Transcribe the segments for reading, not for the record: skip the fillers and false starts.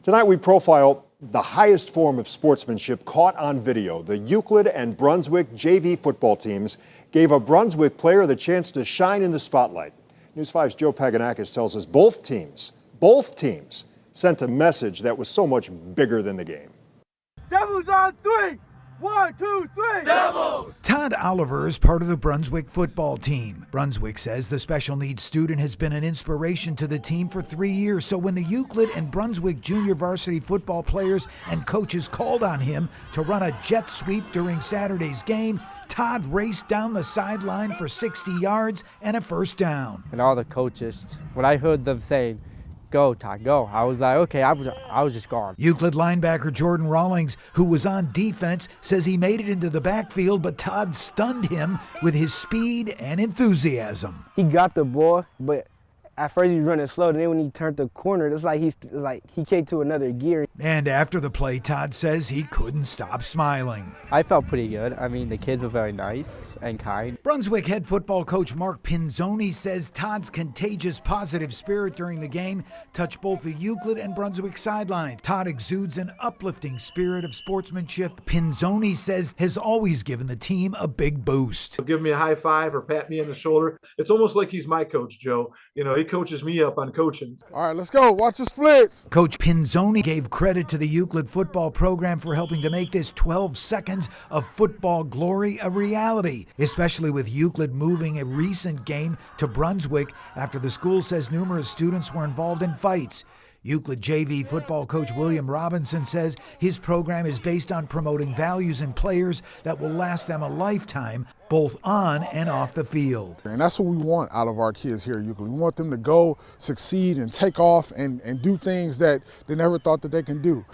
Tonight we profile the highest form of sportsmanship caught on video. The Euclid and Brunswick JV football teams gave a Brunswick player the chance to shine in the spotlight. News 5's Joe Paganakis tells us both teams sent a message that was so much bigger than the game. Devils on three! 1, 2, 3! Devils! Todd Oliver is part of the Brunswick football team. Brunswick says the special needs student has been an inspiration to the team for 3 years, so when the Euclid and Brunswick junior varsity football players and coaches called on him to run a jet sweep during Saturday's game, Todd raced down the sideline for 60 yards and a first down. And all the coaches, when I heard them saying, "Go, Todd, go," I was like, okay, I was just gone. Euclid linebacker Jordan Rawlings, who was on defense, says he made it into the backfield, but Todd stunned him with his speed and enthusiasm. He got the ball, but at first he was running slow, and then when he turned the corner, it's like he came to another gear. And after the play, Todd says he couldn't stop smiling. I felt pretty good. I mean, the kids were very nice and kind. Brunswick head football coach Mark Pinzoni says Todd's contagious positive spirit during the game touched both the Euclid and Brunswick sidelines. Todd exudes an uplifting spirit of sportsmanship Pinzoni says has always given the team a big boost. Give me a high five or pat me on the shoulder. It's almost like he's my coach, Joe. You know, he coaches me up on coaching. All right, let's go. Watch the splits. Coach Pinzoni gave credit to the Euclid football program for helping to make this 12 seconds of football glory a reality, especially with Euclid moving a recent game to Brunswick after the school says numerous students were involved in fights. Euclid JV football coach William Robinson says his program is based on promoting values in players that will last them a lifetime, both on and off the field. And that's what we want out of our kids here at Euclid. We want them to go, succeed, and take off and do things that they never thought that they can do.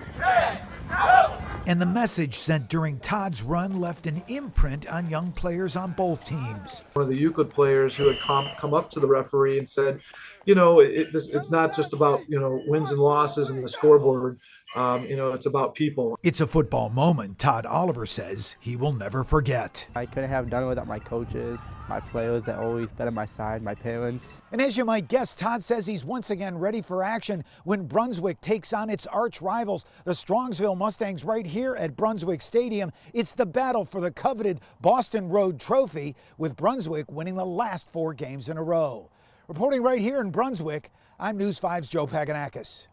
And the message sent during Todd's run left an imprint on young players on both teams. One of the Euclid players who had come up to the referee and said, you know, it's not just about, you know, wins and losses and the scoreboard. You know, it's about people. It's a football moment, Todd Oliver says he will never forget. I couldn't have done it without my coaches, my players that always been on my side, my parents. And as you might guess, Todd says he's once again ready for action when Brunswick takes on its arch rivals, the Strongsville Mustangs, right here at Brunswick Stadium. It's the battle for the coveted Boston Road Trophy, with Brunswick winning the last 4 games in a row. Reporting right here in Brunswick, I'm News 5's Joe Paganakis.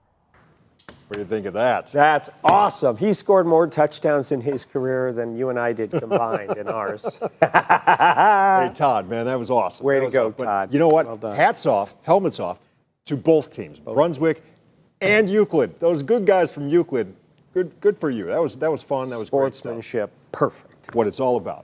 What do you think of that? That's awesome. He scored more touchdowns in his career than you and I did combined in ours. Hey, Todd, man, that was awesome. Way to go, Todd. You know what? Well done. Hats off, helmets off to both teams, Brunswick and Euclid. Those good guys from Euclid, good for you. That was fun. That was great stuff. Sportsmanship, perfect. What it's all about.